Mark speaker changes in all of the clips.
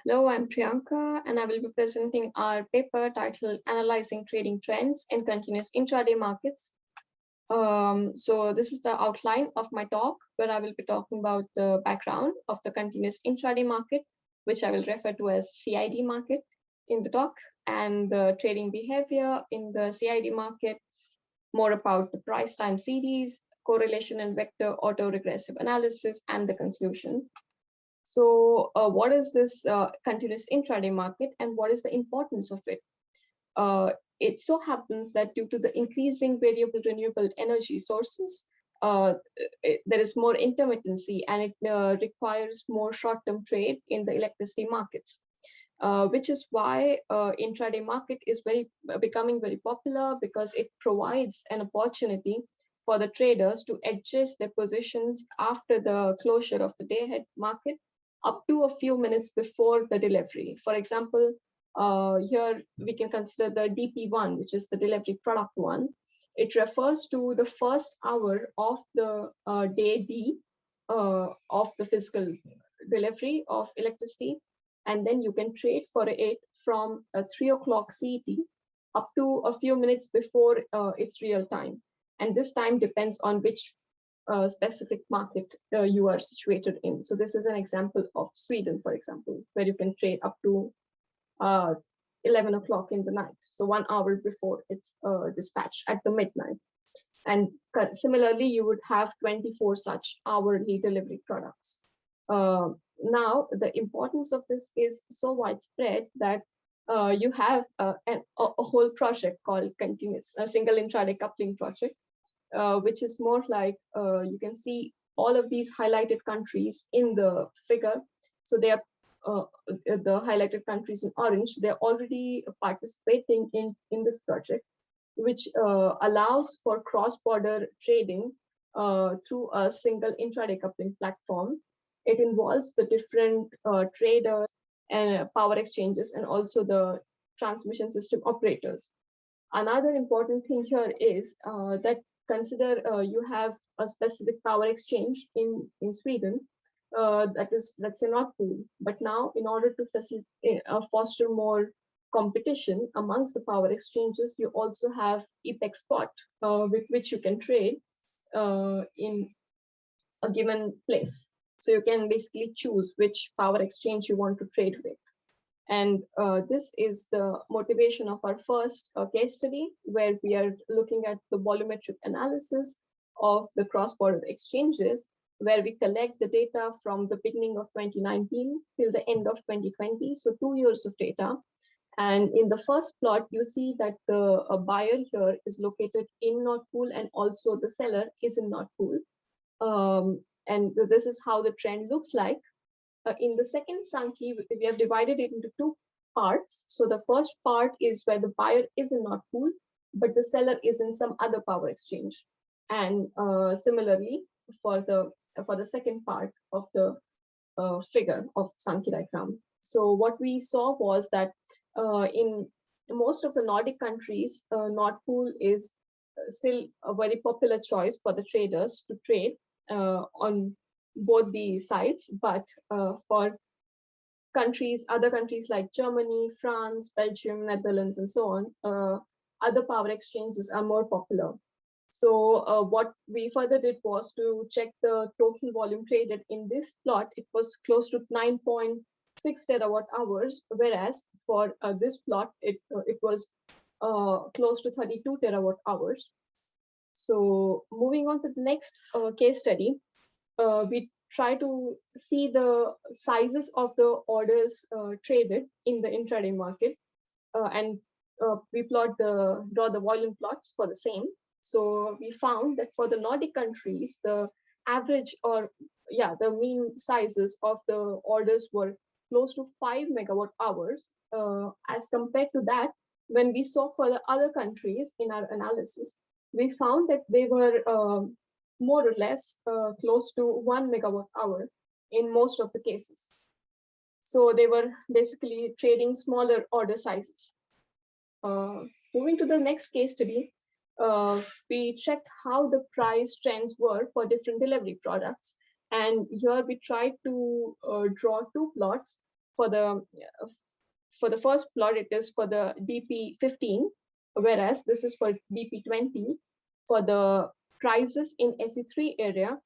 Speaker 1: Hello, I'm Priyanka, and I will be presenting our paper titled Analyzing Trading Trends in Continuous Intraday Markets. So this is the outline of my talk, where I will be talking about the background of the continuous intraday market, which I will refer to as CID market in the talk, and the trading behavior in the CID market, more about the price time series, correlation and vector autoregressive analysis, and the conclusion. So what is this continuous intraday market and what is the importance of it? It so happens that due to the increasing variable renewable energy sources, there is more intermittency and it requires more short-term trade in the electricity markets, which is why intraday market is becoming very popular, because it provides an opportunity for the traders to adjust their positions after the closure of the day-ahead market up to a few minutes before the delivery. For example, here we can consider the DP1, which is the delivery product one. It refers to the first hour of the day D of the physical delivery of electricity. And then you can trade for it from 3 o'clock CET up to a few minutes before its real time. And this time depends on which specific market you are situated in. So this is an example of Sweden, for example, where you can trade up to 11 o'clock in the night. So 1 hour before it's dispatched at the midnight. And similarly, you would have 24 such hourly delivery products. Now, the importance of this is so widespread that you have a whole project called Continuous Single Intraday Coupling Project, which is more like you can see all of these highlighted countries in the figure. So they are the highlighted countries in orange. They're already participating in this project, which allows for cross-border trading through a single intraday coupling platform. It involves the different traders and power exchanges and also the transmission system operators. Another important thing here is that consider you have a specific power exchange in Sweden that is, let's say, Nord Pool. But now, in order to foster more competition amongst the power exchanges, you also have UPEC spot with which you can trade in a given place. So you can basically choose which power exchange you want to trade with. And this is the motivation of our first case study, where we are looking at the volumetric analysis of the cross-border exchanges, where we collect the data from the beginning of 2019 till the end of 2020, so 2 years of data. And in the first plot, you see that the buyer here is located in Nord Pool and also the seller is in Nord Pool. And this is how the trend looks like. In the second Sankey, we have divided it into two parts. So the first part is where the buyer is in Nord Pool, but the seller is in some other power exchange. And similarly, for the second part of the figure of Sankey diagram. So what we saw was that in most of the Nordic countries, Nord Pool is still a very popular choice for the traders to trade on both the sides, but for other countries like Germany, France, Belgium, Netherlands, and so on, other power exchanges are more popular. So what we further did was to check the total volume traded in this plot. It was close to 9.6 terawatt hours, whereas for this plot, it was close to 32 terawatt hours. So moving on to the next case study, we try to see the sizes of the orders traded in the intraday market, and we draw the volume plots for the same. So we found that for the Nordic countries, the average the mean sizes of the orders were close to 5 megawatt hours. As compared to that, when we saw for the other countries in our analysis, we found that they were more or less close to 1 megawatt hour in most of the cases. So they were basically trading smaller order sizes. Moving to the next case study, we checked how the price trends were for different delivery products. And here we tried to draw two plots for the first plot, it is for the DP15, whereas this is for DP20 for the prices in SE3 area,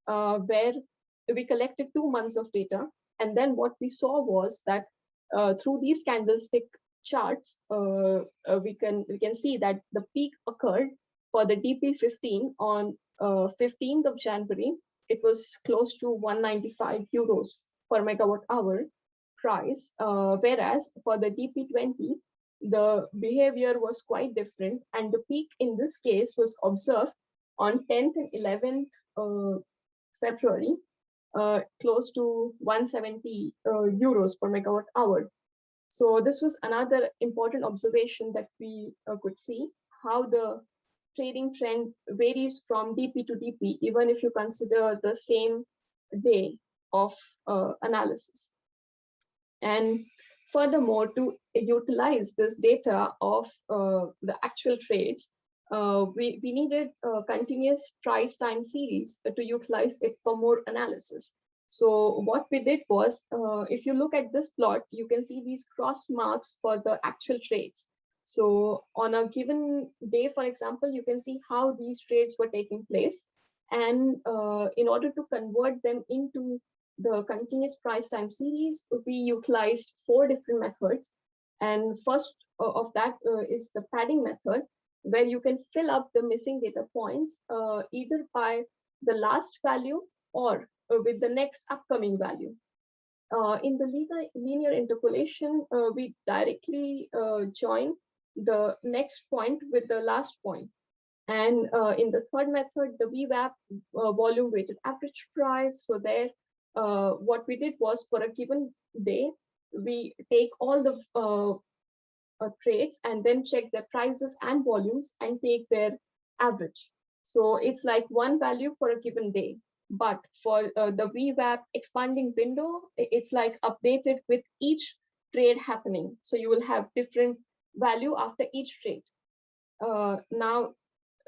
Speaker 1: where we collected 2 months of data. And then what we saw was that through these candlestick charts, we can see that the peak occurred for the DP15 on 15th of January. It was close to 195 euros per megawatt hour price, whereas for the DP20, the behavior was quite different, and the peak in this case was observed on 10th and 11th February, close to 170 euros per megawatt hour. So this was another important observation that we could see, how the trading trend varies from DP to DP, even if you consider the same day of analysis. And furthermore, to utilize this data of the actual trades, we needed a continuous price time series to utilize it for more analysis. So what we did was, if you look at this plot, you can see these cross marks for the actual trades. So on a given day, for example, you can see how these trades were taking place. And in order to convert them into the continuous price time series, we utilized 4 different methods. And first of that is the padding method, where you can fill up the missing data points either by the last value or with the next upcoming value. In the linear interpolation, we directly join the next point with the last point. And in the third method, the VWAP, volume weighted average price. So there, what we did was, for a given day, we take all the trades and then check their prices and volumes and take their average. So it's like one value for a given day. But for the VWAP expanding window, it's like updated with each trade happening. So you will have different value after each trade. Now,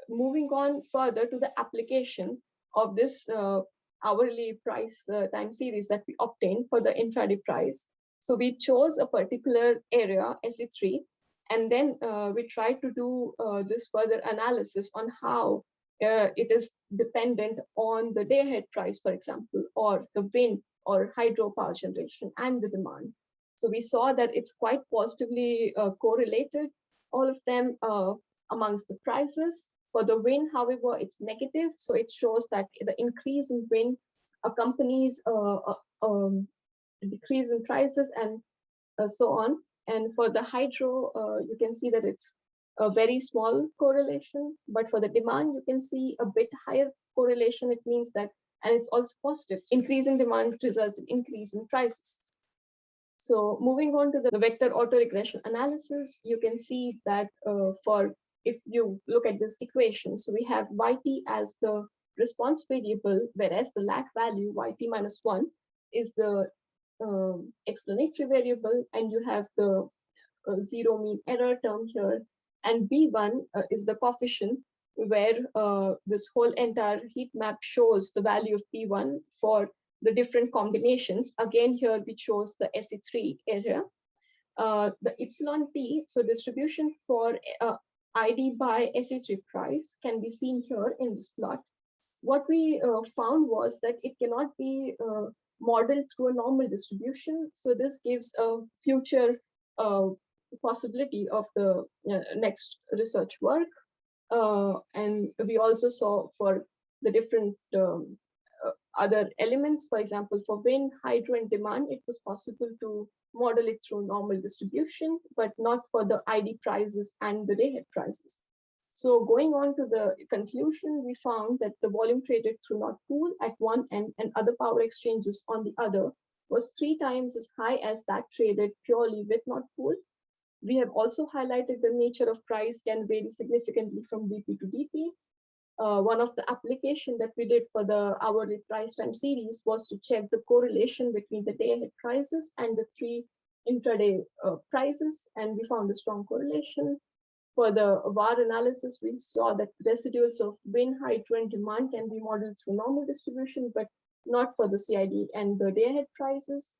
Speaker 1: moving on further to the application of this hourly price time series that we obtained for the intraday price. So we chose a particular area, SE3, and then we tried to do this further analysis on how it is dependent on the day-ahead price, for example, or the wind or hydropower generation and the demand. So we saw that it's quite positively correlated, all of them amongst the prices. For the wind, however, it's negative. So it shows that the increase in wind accompanies decrease in prices and so on. And for the hydro, you can see that it's a very small correlation, but for the demand, you can see a bit higher correlation. It means that, and it's also positive. Increase in demand results in increase in prices. So moving on to the vector autoregression analysis, you can see that if you look at this equation, so we have YT as the response variable, whereas the lag value, YT minus 1, is the explanatory variable, and you have the zero mean error term here. And B1 is the coefficient where this whole entire heat map shows the value of B1 for the different combinations. Again, here we chose the SE3 area. The epsilon T, so distribution for ID by SE3 price, can be seen here in this plot. What we found was that it cannot be modeled through a normal distribution. So this gives a future possibility of the next research work. And we also saw for the different other elements, for example, for wind, hydro, and demand, it was possible to model it through normal distribution, but not for the ID prices and the day-ahead prices. So going on to the conclusion, we found that the volume traded through Nord Pool at one end and other power exchanges on the other was 3 times as high as that traded purely with Nord Pool. We have also highlighted the nature of price can vary significantly from DP to DP. One of the application that we did for the hourly price time series was to check the correlation between the day-ahead prices and the 3 intraday prices, and we found a strong correlation. For the VAR analysis, we saw that residuals of wind, hydro, and demand can be modeled through normal distribution, but not for the CID and the day-ahead prices.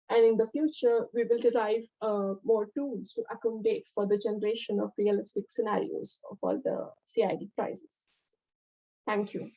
Speaker 1: And in the future, we will derive more tools to accommodate for the generation of realistic scenarios of all the CID prices. Thank you.